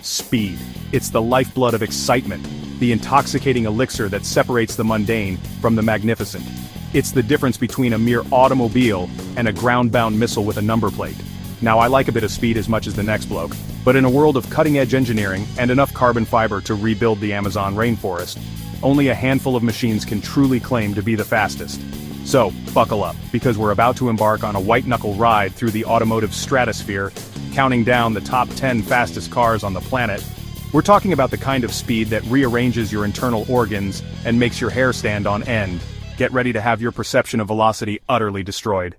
Speed. It's the lifeblood of excitement, the intoxicating elixir that separates the mundane from the magnificent. It's the difference between a mere automobile and a ground-bound missile with a number plate. Now I like a bit of speed as much as the next bloke, but in a world of cutting-edge engineering and enough carbon fiber to rebuild the Amazon rainforest, only a handful of machines can truly claim to be the fastest. So, buckle up, because we're about to embark on a white-knuckle ride through the automotive stratosphere, counting down the top 10 fastest cars on the planet. We're talking about the kind of speed that rearranges your internal organs and makes your hair stand on end. Get ready to have your perception of velocity utterly destroyed.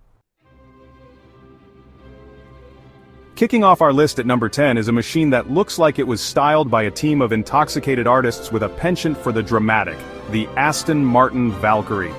Kicking off our list at number 10 is a machine that looks like it was styled by a team of intoxicated artists with a penchant for the dramatic, the Aston Martin Valkyrie.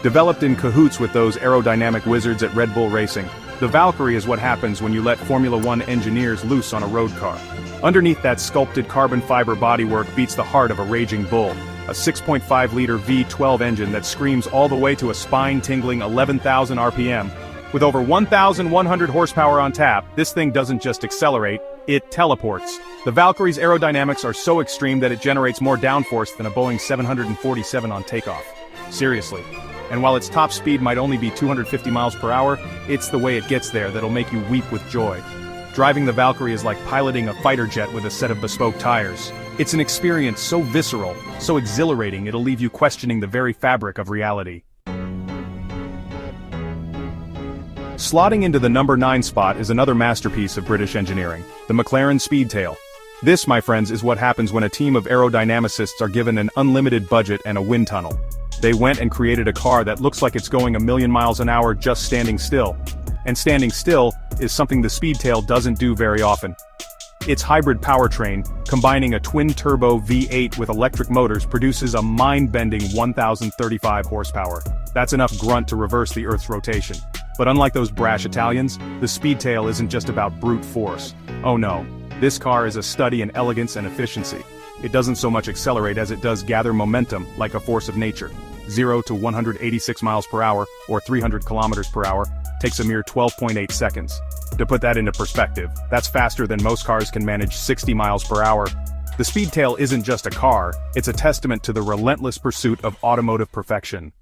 Developed in cahoots with those aerodynamic wizards at Red Bull Racing, the Valkyrie is what happens when you let Formula One engineers loose on a road car. Underneath that sculpted carbon fiber bodywork beats the heart of a raging bull, a 6.5-liter V12 engine that screams all the way to a spine-tingling 11,000 RPM. With over 1,100 horsepower on tap, this thing doesn't just accelerate, it teleports. The Valkyrie's aerodynamics are so extreme that it generates more downforce than a Boeing 747 on takeoff. Seriously. And while its top speed might only be 250 miles per hour, it's the way it gets there that'll make you weep with joy. Driving the Valkyrie is like piloting a fighter jet with a set of bespoke tires. It's an experience so visceral, so exhilarating it'll leave you questioning the very fabric of reality. Slotting into the number 9 spot is another masterpiece of British engineering, the McLaren Speedtail. This, my friends, is what happens when a team of aerodynamicists are given an unlimited budget and a wind tunnel. They went and created a car that looks like it's going a million miles an hour just standing still. And standing still is something the Speedtail doesn't do very often. Its hybrid powertrain, combining a twin-turbo V8 with electric motors, produces a mind-bending 1,035 horsepower. That's enough grunt to reverse the Earth's rotation. But unlike those brash Italians, the Speedtail isn't just about brute force. Oh no, this car is a study in elegance and efficiency. It doesn't so much accelerate as it does gather momentum like a force of nature. 0 to 186 miles per hour, or 300 kilometers per hour, takes a mere 12.8 seconds. To put that into perspective, that's faster than most cars can manage 60 miles per hour. The Speedtail isn't just a car, it's a testament to the relentless pursuit of automotive perfection.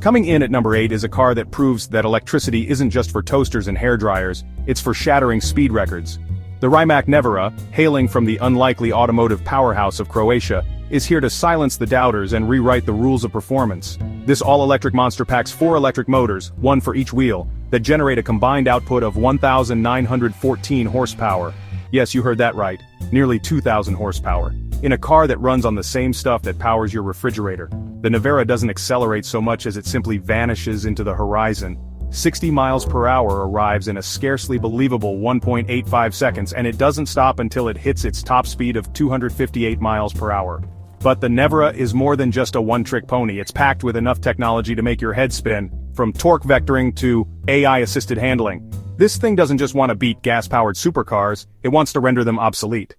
Coming in at number 8 is a car that proves that electricity isn't just for toasters and hairdryers, it's for shattering speed records. The Rimac Nevera, hailing from the unlikely automotive powerhouse of Croatia, is here to silence the doubters and rewrite the rules of performance. This all-electric monster packs 4 electric motors, one for each wheel, that generate a combined output of 1,914 horsepower. Yes, you heard that right, nearly 2,000 horsepower. In a car that runs on the same stuff that powers your refrigerator. The Nevera doesn't accelerate so much as it simply vanishes into the horizon. 60 miles per hour arrives in a scarcely believable 1.85 seconds, and it doesn't stop until it hits its top speed of 258 miles per hour. But the Nevera is more than just a one-trick pony. It's packed with enough technology to make your head spin, from torque vectoring to AI-assisted handling. This thing doesn't just want to beat gas-powered supercars, it wants to render them obsolete.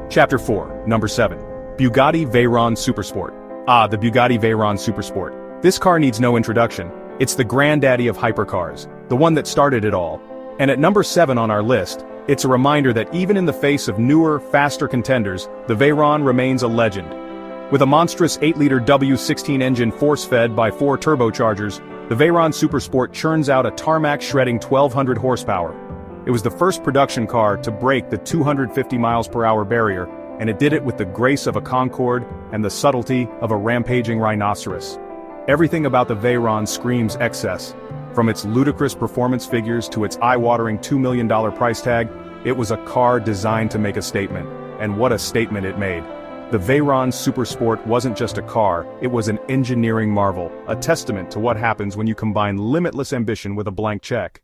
Chapter 4, Number 7. Bugatti Veyron Super Sport. The Bugatti Veyron Super Sport. This car needs no introduction. It's the granddaddy of hypercars, the one that started it all. And at number 7 on our list, it's a reminder that even in the face of newer, faster contenders, the Veyron remains a legend. With a monstrous 8-liter W16 engine force-fed by 4 turbochargers, the Veyron Super Sport churns out a tarmac-shredding 1,200 horsepower. It was the first production car to break the 250 miles per hour barrier, and it did it with the grace of a Concorde and the subtlety of a rampaging rhinoceros. Everything about the Veyron screams excess. From its ludicrous performance figures to its eye-watering $2 million price tag, it was a car designed to make a statement. And what a statement it made. The Veyron Super Sport wasn't just a car, it was an engineering marvel, a testament to what happens when you combine limitless ambition with a blank check.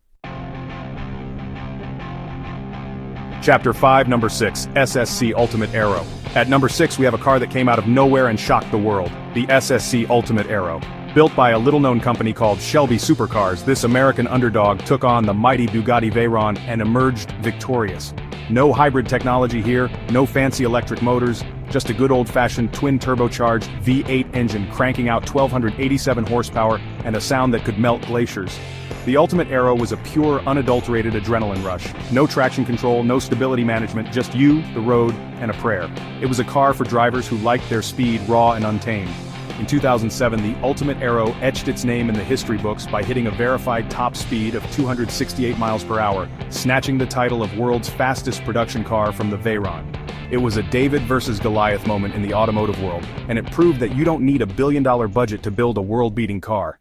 Chapter 5, Number 6, SSC Ultimate Aero. At number 6 we have a car that came out of nowhere and shocked the world, the SSC Ultimate Aero. Built by a little-known company called Shelby Supercars, this American underdog took on the mighty Bugatti Veyron and emerged victorious. No hybrid technology here, no fancy electric motors, just a good old-fashioned twin-turbocharged V8 engine cranking out 1,287 horsepower and a sound that could melt glaciers. The Ultimate Aero was a pure, unadulterated adrenaline rush. No traction control, no stability management, just you, the road, and a prayer. It was a car for drivers who liked their speed raw and untamed. In 2007, the Ultimate Aero etched its name in the history books by hitting a verified top speed of 268 miles per hour, snatching the title of world's fastest production car from the Veyron. It was a David versus Goliath moment in the automotive world, and it proved that you don't need $1 billion budget to build a world-beating car.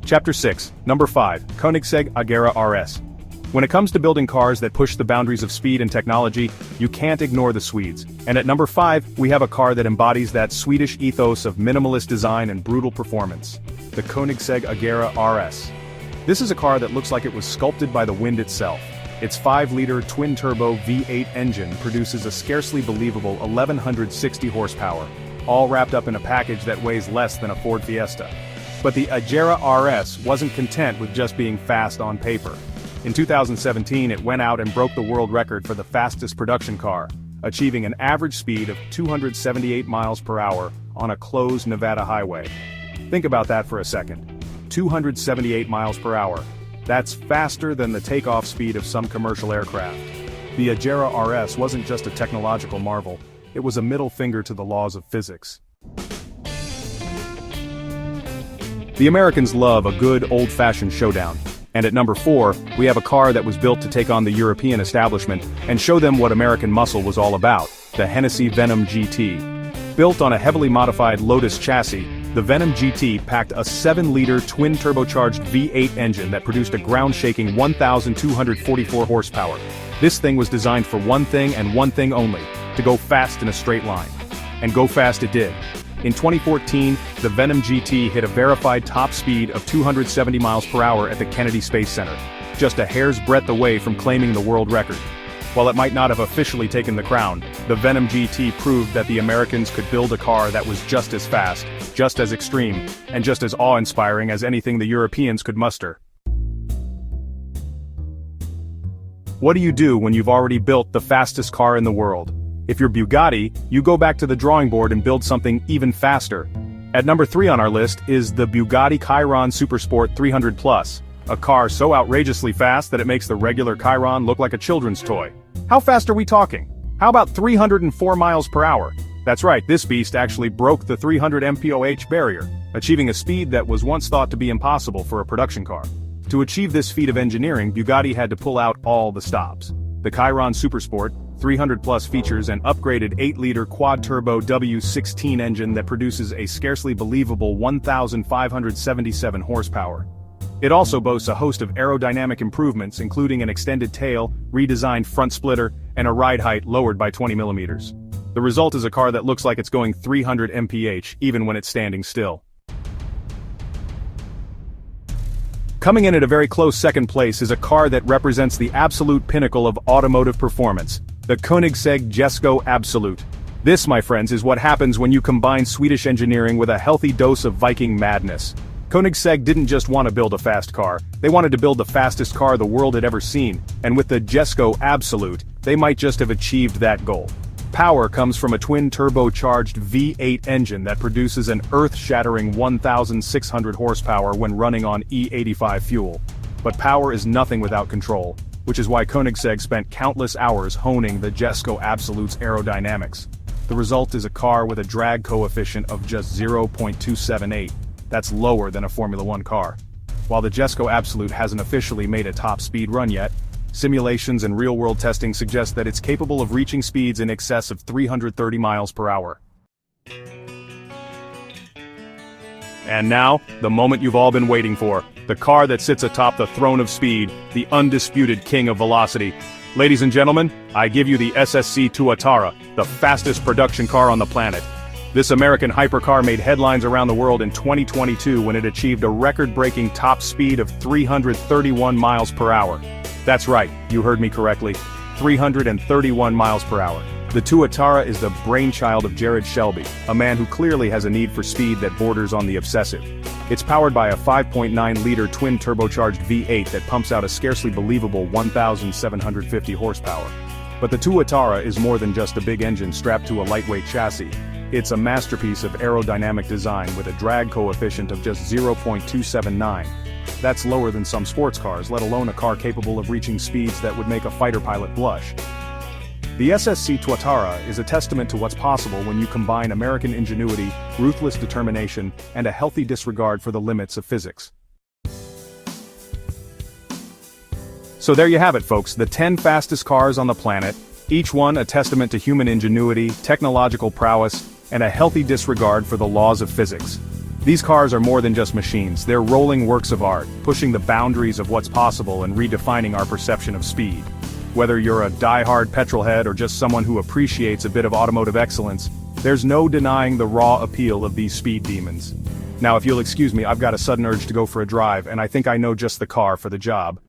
Chapter 6, Number 5, Koenigsegg Agera RS. When it comes to building cars that push the boundaries of speed and technology, you can't ignore the Swedes. And at number 5, we have a car that embodies that Swedish ethos of minimalist design and brutal performance. The Koenigsegg Agera RS. This is a car that looks like it was sculpted by the wind itself. Its 5-liter twin-turbo V8 engine produces a scarcely believable 1,160 horsepower, all wrapped up in a package that weighs less than a Ford Fiesta. But the Agera RS wasn't content with just being fast on paper. In 2017, it went out and broke the world record for the fastest production car, achieving an average speed of 278 miles per hour on a closed Nevada highway. Think about that for a second. 278 miles per hour. That's faster than the takeoff speed of some commercial aircraft. The Agera RS wasn't just a technological marvel, it was a middle finger to the laws of physics. The Americans love a good old-fashioned showdown. And at number 4, we have a car that was built to take on the European establishment and show them what American muscle was all about, the Hennessey Venom GT. Built on a heavily modified Lotus chassis, the Venom GT packed a 7-liter twin-turbocharged V8 engine that produced a ground-shaking 1,244 horsepower. This thing was designed for one thing and one thing only, to go fast in a straight line. And go fast it did. In 2014, the Venom GT hit a verified top speed of 270 miles per hour at the Kennedy Space Center, just a hair's breadth away from claiming the world record. While it might not have officially taken the crown, the Venom GT proved that the Americans could build a car that was just as fast, just as extreme, and just as awe-inspiring as anything the Europeans could muster. What do you do when you've already built the fastest car in the world? If you're Bugatti, you go back to the drawing board and build something even faster. At number 3 on our list is the Bugatti Chiron Super Sport 300 Plus, a car so outrageously fast that it makes the regular Chiron look like a children's toy. How fast are we talking? How about 304 miles per hour? That's right, this beast actually broke the 300 mph barrier, achieving a speed that was once thought to be impossible for a production car. To achieve this feat of engineering, Bugatti had to pull out all the stops. The Chiron Super Sport 300 Plus features an upgraded 8-liter quad-turbo W16 engine that produces a scarcely believable 1,577 horsepower. It also boasts a host of aerodynamic improvements including an extended tail, redesigned front splitter, and a ride height lowered by 20 millimeters. The result is a car that looks like it's going 300 mph even when it's standing still. Coming in at a very close second place is a car that represents the absolute pinnacle of automotive performance, the Koenigsegg Jesko Absolut. This, my friends, is what happens when you combine Swedish engineering with a healthy dose of Viking madness. Koenigsegg didn't just want to build a fast car, they wanted to build the fastest car the world had ever seen, and with the Jesko Absolut, they might just have achieved that goal. Power comes from a twin-turbocharged V8 engine that produces an earth-shattering 1,600 horsepower when running on E85 fuel. But power is nothing without control, which is why Koenigsegg spent countless hours honing the Jesko Absolut's aerodynamics. The result is a car with a drag coefficient of just 0.278. That's lower than a Formula 1 car. While the Jesko Absolut hasn't officially made a top speed run yet, simulations and real-world testing suggest that it's capable of reaching speeds in excess of 330 miles per hour. And now, the moment you've all been waiting for. The car that sits atop the throne of speed, the undisputed king of velocity. Ladies and gentlemen, I give you the SSC Tuatara, the fastest production car on the planet. This American hypercar made headlines around the world in 2022 when it achieved a record-breaking top speed of 331 miles per hour. That's right, you heard me correctly, 331 miles per hour. The Tuatara is the brainchild of Jared Shelby, a man who clearly has a need for speed that borders on the obsessive. It's powered by a 5.9-liter twin-turbocharged V8 that pumps out a scarcely believable 1,750 horsepower. But the Tuatara is more than just a big engine strapped to a lightweight chassis. It's a masterpiece of aerodynamic design with a drag coefficient of just 0.279. That's lower than some sports cars, let alone a car capable of reaching speeds that would make a fighter pilot blush. The SSC Tuatara is a testament to what's possible when you combine American ingenuity, ruthless determination, and a healthy disregard for the limits of physics. So there you have it, folks, the 10 fastest cars on the planet, each one a testament to human ingenuity, technological prowess, and a healthy disregard for the laws of physics. These cars are more than just machines, they're rolling works of art, pushing the boundaries of what's possible and redefining our perception of speed. Whether you're a die-hard petrolhead or just someone who appreciates a bit of automotive excellence, there's no denying the raw appeal of these speed demons. Now if you'll excuse me, I've got a sudden urge to go for a drive, and I think I know just the car for the job.